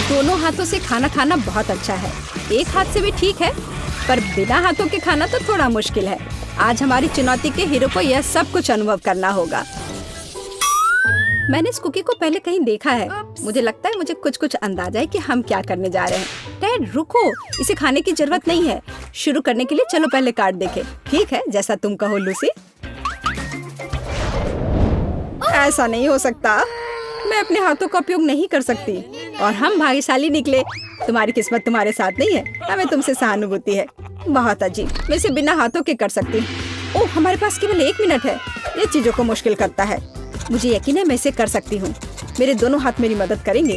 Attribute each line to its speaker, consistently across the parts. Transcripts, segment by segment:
Speaker 1: दोनों हाथों से खाना खाना बहुत अच्छा है। एक हाथ से भी ठीक है, पर बिना हाथों के खाना तो थोड़ा मुश्किल है। आज हमारी चुनौती के हीरो को यह सब कुछ अनुभव करना होगा। मैंने इस कुकी को पहले कहीं देखा है। मुझे लगता है मुझे कुछ अंदाजा है कि हम क्या करने जा रहे हैं। डैड रुको, इसे खाने की जरूरत नहीं है। शुरू करने के लिए चलो पहले कार्ड देखें। ठीक है, जैसा तुम कहो लूसी। ऐसा नहीं हो सकता, मैं अपने हाथों का उपयोग नहीं कर सकती और हम भाग्यशाली निकले। तुम्हारी किस्मत तुम्हारे साथ नहीं है, हमें तुमसे सहानुभूति है। बहुत अजीब, मैं इसे बिना हाथों के कर सकती हूँ। ओह, हमारे पास केवल 1 मिनट है। ये चीजों को मुश्किल करता है। मुझे यकीन है मैं इसे कर सकती हूँ। मेरे दोनों हाथ मेरी मदद करेंगे।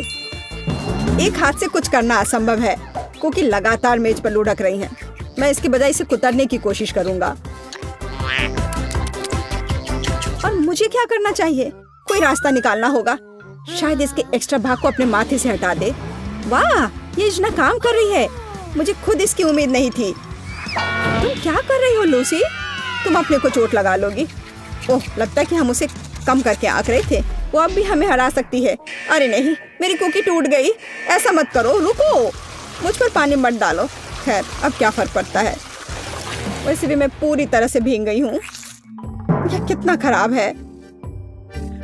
Speaker 1: एक हाथ से कुछ करना असंभव है क्योंकि लगातार मेज पर लुढ़क रही हैं। मैं इसके बजाय इसे कुतरने की कोशिश करूंगा। और मुझे क्या करना चाहिए? कोई रास्ता निकालना होगा। शायद इसके एक्स्ट्रा भाग को अपने माथे से हटा दे। वाह, ये योजना काम कर रही है। मुझे खुद इसकी उम्मीद नहीं थी। तुम क्या कर रही हो लूसी? तुम अपने को चोट लगा लोगी। ओह, लगता है कि हम उसे कम करके आंक रहे थे। वो अब भी हमें हरा सकती है। अरे नहीं, मेरी कुकी टूट गई। ऐसा मत करो, रुको। मुझ पर पानी मत डालो। खैर, अब क्या फर्क पड़ता है। वैसे भी मैं पूरी तरह से भीग गई हूँ। यह कितना खराब है।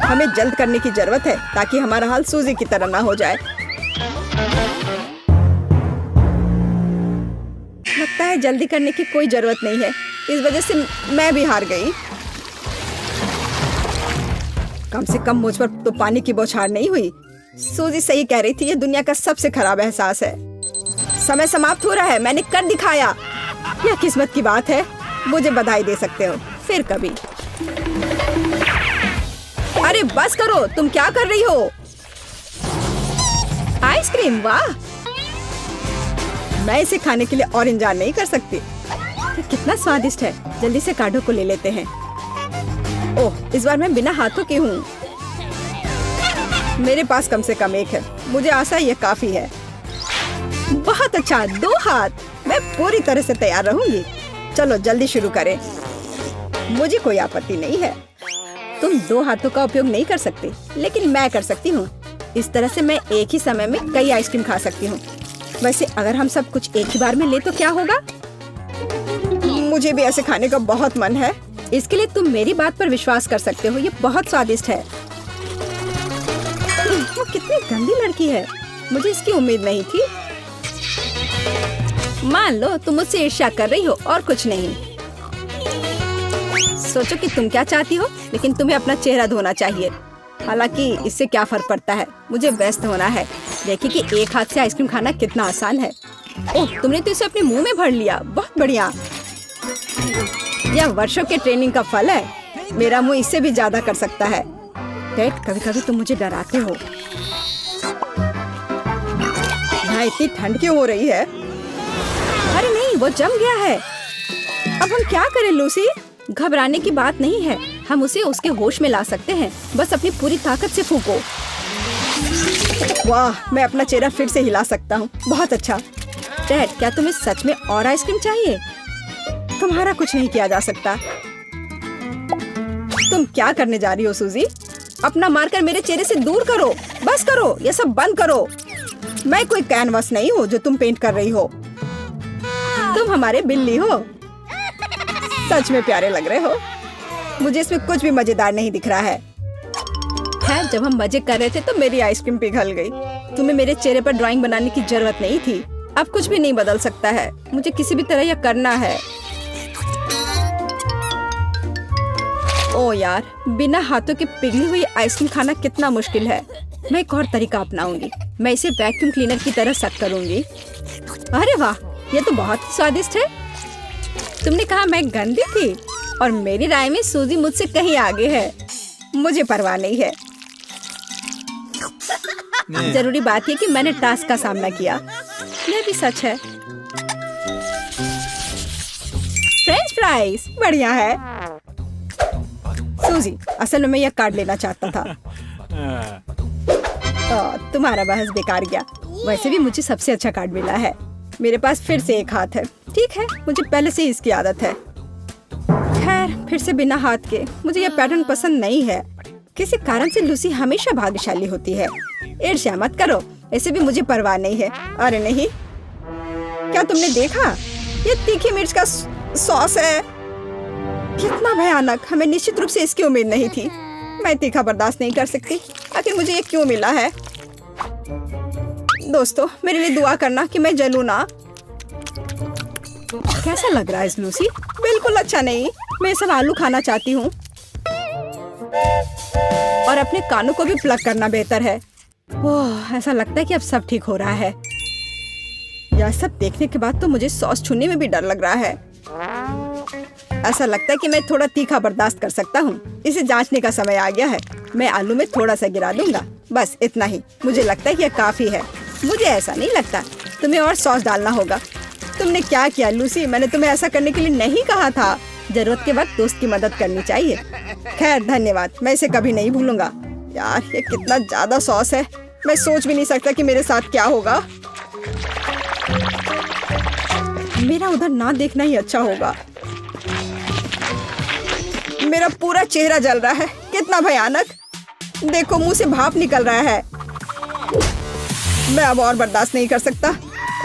Speaker 1: हमें जल्द करने की जरूरत है ताकि हमारा हाल सूजी की तरह ना हो जाए। लगता है जल्दी करने की कोई जरूरत नहीं है। इस वजह से मैं भी हार गई। कम से कम मुझ पर तो पानी की बौछार नहीं हुई। सूजी सही कह रही थी, ये दुनिया का सबसे खराब एहसास है। समय समाप्त हो रहा है, मैंने कर दिखाया। यह किस्मत की बात है। मुझे बधाई दे सकते हो, फिर कभी। अरे बस करो, तुम क्या कर रही हो? आइसक्रीम, वाह। मैं इसे खाने के लिए और इंतजार नहीं कर सकती। ये कितना स्वादिष्ट है। जल्दी से कार्डों को ले लेते हैं। ओह, इस बार मैं बिना हाथों की हूँ। मेरे पास कम से कम 1 है। मुझे आशा है ये काफी है। बहुत अच्छा, 2 हाथ। मैं पूरी तरह से तैयार रहूंगी। चलो जल्दी शुरू करें। मुझे कोई आपत्ति नहीं है। तुम 2 हाथों का उपयोग नहीं कर सकते, लेकिन मैं कर सकती हूँ। इस तरह से मैं एक ही समय में कई आइसक्रीम खा सकती हूँ। वैसे अगर हम सब कुछ एक ही बार में ले तो क्या होगा? मुझे भी ऐसे खाने का बहुत मन है। इसके लिए तुम मेरी बात पर विश्वास कर सकते हो। ये बहुत स्वादिष्ट है। वो कितनी गंदी लड़की है। मुझे इसकी उम्मीद नहीं थी। मान लो तुम मुझसे ईर्ष्या कर रही हो और कुछ नहीं। सोचो कि तुम क्या चाहती हो, लेकिन तुम्हें अपना चेहरा धोना चाहिए। हालांकि इससे क्या फर्क पड़ता है, मुझे व्यस्त होना है। देखिए कि एक हाथ से आइसक्रीम खाना कितना आसान है। ओह, तुमने तो इसे अपने मुंह में भर लिया। बहुत बढ़िया। यह वर्षों के ट्रेनिंग का फल है। मेरा मुंह इससे भी ज्यादा कर सकता है। डैड, कभी कभी तुम मुझे डराते हो। यहाँ इतनी ठंड क्यों हो रही है? अरे नहीं, वो जम गया है। अब हम क्या करें लूसी? घबराने की बात नहीं है। हम उसे उसके होश में ला सकते हैं। बस अपनी पूरी ताकत से फूंको। वाह, मैं अपना चेहरा फिर से हिला सकता हूँ। बहुत अच्छा। डैड, क्या तुम्हें सच में और आइसक्रीम चाहिए? तुम्हारा कुछ नहीं किया जा सकता। तुम क्या करने जा रही हो सूजी? अपना मार्कर मेरे चेहरे से दूर करो। बस करो, ये सब बंद करो। मैं कोई कैनवास नहीं हूँ जो तुम पेंट कर रही हो। तुम हमारे बिल्ली हो। सच में प्यारे लग रहे हो। मुझे इसमें कुछ भी मजेदार नहीं दिख रहा है। जब हम मजे कर रहे थे तो मेरी आइसक्रीम पिघल गई। तुम्हें मेरे चेहरे पर ड्राइंग बनाने की जरूरत नहीं थी। अब कुछ भी नहीं बदल सकता है। मुझे किसी भी तरह यह करना है। ओ यार, बिना हाथों के पिघली हुई आइसक्रीम खाना कितना मुश्किल है। मैं एक और तरीका अपनाऊंगी। मैं इसे वैक्यूम क्लीनर की तरह सक करूंगी। अरे वाह, ये तो बहुत ही स्वादिष्ट है। तुमने कहा मैं गंदी थी, और मेरी राय में सूजी मुझसे कहीं आगे है। मुझे परवाह नहीं है। जरूरी बात है कि मैंने टास्क का सामना किया। यह भी सच है। फ्रेंच फ्राइज बढ़िया है। सूजी, असल में मैं यह कार्ड लेना चाहता था। तुम्हारा बहस बेकार गया। वैसे भी मुझे सबसे अच्छा कार्ड मिला है। मेरे पास फिर से 1 हाथ है। ठीक है, मुझे पहले से ही इसकी आदत है। खैर, फिर से बिना हाथ के। मुझे यह पैटर्न पसंद नहीं है। किसी कारण से लूसी हमेशा भाग्यशाली होती है। ईर्ष्या मत करो। ऐसे भी मुझे परवाह नहीं है। अरे नहीं, क्या तुमने देखा? ये तीखी मिर्च का सॉस है। कितना भयानक, हमें निश्चित रूप से इसकी उम्मीद नहीं थी। मैं तीखा बर्दाश्त नहीं कर सकती। आखिर मुझे ये क्यों मिला है? दोस्तों, मेरे लिए दुआ करना कि मैं जलूं ना। कैसा लग रहा है लूसी? बिल्कुल अच्छा नहीं। मैं सब आलू खाना चाहती हूँ और अपने कानों को भी प्लग करना बेहतर है। ओह, ऐसा लगता है कि अब सब ठीक हो रहा है। यह सब देखने के बाद तो मुझे सॉस छूने में भी डर लग रहा है। ऐसा लगता है कि मैं थोड़ा तीखा बर्दाश्त कर सकता हूँ। इसे जांचने का समय आ गया है। मैं आलू में थोड़ा सा गिरा दूंगा, बस इतना ही। मुझे लगता है कि यह काफी है। मुझे ऐसा नहीं लगता, तुम्हें और सॉस डालना होगा। तुमने क्या किया लूसी? मैंने तुम्हें ऐसा करने के लिए नहीं कहा था। जरूरत के वक्त दोस्त की मदद करनी चाहिए। खैर धन्यवाद, मैं इसे कभी नहीं भूलूंगा। यार, ये कितना ज्यादा सॉस है। मैं सोच भी नहीं सकता कि मेरे साथ क्या होगा। मेरा उधर ना देखना ही अच्छा होगा। मेरा पूरा चेहरा जल रहा है। कितना भयानक। देखो, मुंह से भाप निकल रहा है। मैं अब और बर्दाश्त नहीं कर सकता।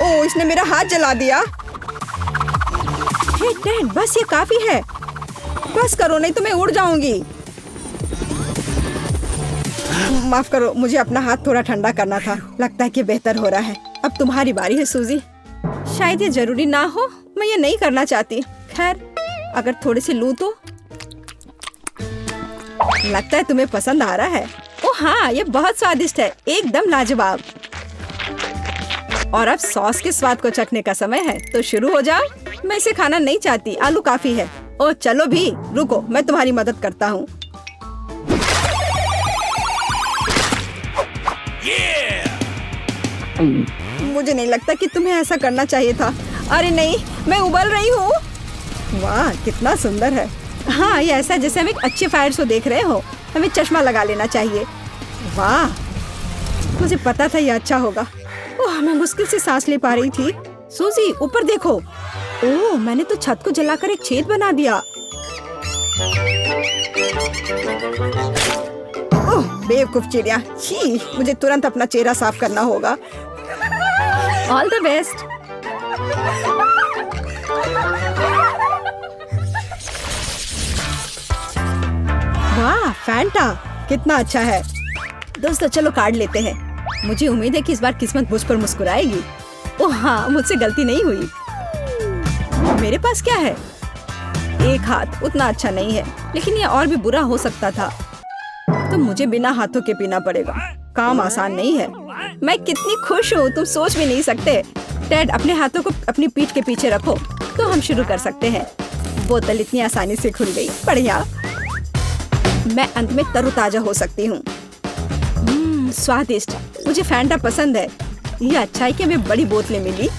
Speaker 1: ओह, इसने मेरा हाथ जला दिया। हे डैड, बस ये काफी है। बस करो, नहीं तो मैं उड़ जाऊंगी। माफ करो, मुझे अपना हाथ थोड़ा ठंडा करना था। लगता है कि बेहतर हो रहा है। अब तुम्हारी बारी है सूजी। शायद ये जरूरी ना हो, मैं ये नहीं करना चाहती। खैर, अगर थोड़े से लूं तो। लगता है तुम्हें पसंद आ रहा है। ओह हाँ, ये बहुत स्वादिष्ट है, एकदम लाजवाब। और अब सॉस के स्वाद को चखने का समय है, तो शुरू हो जाओ। मैं इसे खाना नहीं चाहती, आलू काफी है। ओह चलो भी, रुको, मैं तुम्हारी मदद करता हूँ। मुझे नहीं लगता कि तुम्हें ऐसा करना चाहिए था। अरे नहीं, मैं उबल रही हूँ। वाह, कितना सुंदर है। हाँ, ये ऐसा जैसे हम एक अच्छे फायर शो देख रहे हो। हमें चश्मा लगा लेना चाहिए। वाह, मुझे पता था ये अच्छा होगा। ओह, मैं मुश्किल से सांस ले पा रही थी। सूजी, ऊपर देखो। ओह, मैंने तो छत को जलाकर एक छेद बना दिया। ओह, बेवकूफ चिड़िया। छी, मुझे तुरंत अपना चेहरा साफ करना होगा। All the best. वाह, फैंटा कितना अच्छा है। दोस्तों, चलो कार्ड लेते हैं। मुझे उम्मीद है कि इस बार किस्मत मुझ पर मुस्कुराएगी। ओह हाँ, मुझसे गलती नहीं हुई। मेरे पास क्या है? एक हाथ उतना अच्छा नहीं है, लेकिन ये और भी बुरा हो सकता था। तो मुझे बिना हाथों के पीना पड़ेगा। काम आसान नहीं है। मैं कितनी खुश हूँ, तुम सोच भी नहीं सकते। टेड, अपने हाथों को अपनी पीठ के पीछे रखो, तो हम शुरू कर सकते हैं। बोतल इतनी आसानी से खुल गई। बढ़िया। मैं अंत में तरोताजा हो सकती हूँ। स्वादिष्ट। मुझे फैंटा पसंद है। ये अच्छा है कि हमें बड़ी बोतलें मिली।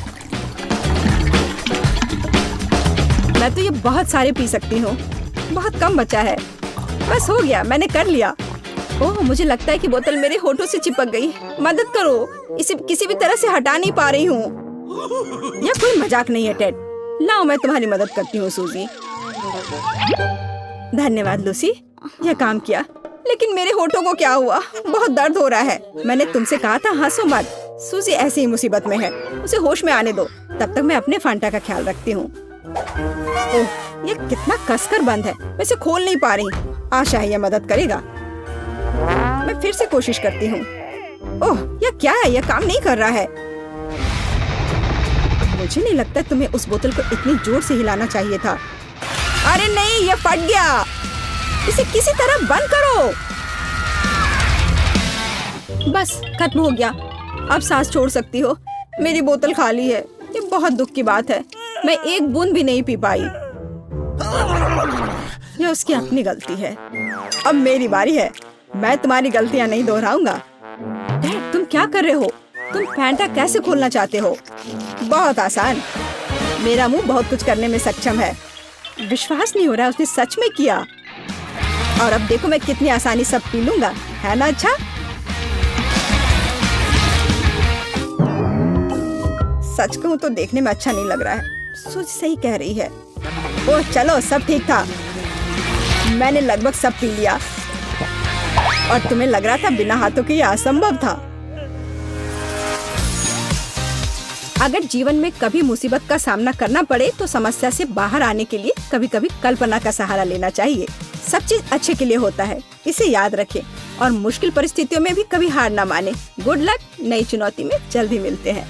Speaker 1: मैं तो ये बहुत सारे पी सकती हूँ। बहुत कम बचा है। बस हो गया, मैंने कर लिया। ओह, मुझे लगता है कि बोतल मेरे होठों से चिपक गई। मदद करो, इसे किसी भी तरह से हटा नहीं पा रही हूँ। यह कोई मजाक नहीं है टेड। लाओ, मैं तुम्हारी मदद करती हूँ सूजी। धन्यवाद लूसी, यह काम किया। लेकिन मेरे होठों को क्या हुआ? बहुत दर्द हो रहा है। मैंने तुमसे कहा था हंसो मत। सूजी ऐसी ही मुसीबत में है, उसे होश में आने दो। तब तक मैं अपने फैंटा का ख्याल रखती हूँ। ओह, ये कितना कसकर बंद है। मैं इसे खोल नहीं पा रही। आशा है यह मदद करेगा। मैं फिर से कोशिश करती हूँ। ओह, यह क्या है? यह काम नहीं कर रहा है। मुझे नहीं लगता तुम्हें उस बोतल को इतनी जोर से हिलाना चाहिए था। अरे नहीं, यह फट गया। इसे किसी तरह बंद करो। बस खत्म हो गया। अब सांस छोड़ सकती हो। मेरी बोतल खाली है। ये बहुत दुख की बात है। मैं एक बूंद भी नहीं पी पाई। ये उसकी अपनी गलती है। अब मेरी बारी है। मैं तुम्हारी गलतियां नहीं दोहराऊंगा। डैड, तुम क्या कर रहे हो? तुम फैंटा कैसे खोलना चाहते हो? बहुत आसान। मेरा मुंह बहुत कुछ करने में सक्षम है। विश्वास नहीं हो रहा, उसने सच में किया। और अब देखो मैं कितनी आसानी सब पी लूंगा, है ना? अच्छा, सच कहूं तो देखने में अच्छा नहीं लग रहा है। सूजी सही कह रही है। ओह चलो, सब ठीक था। मैंने लगभग सब पी लिया। और तुम्हें लग रहा था बिना हाथों के ये असंभव था। अगर जीवन में कभी मुसीबत का सामना करना पड़े तो समस्या से बाहर आने के लिए कभी कभी कल्पना का सहारा लेना चाहिए। सब चीज अच्छे के लिए होता है, इसे याद रखें और मुश्किल परिस्थितियों में भी कभी हार ना माने। गुड लक, नई चुनौती में जल्द ही मिलते हैं।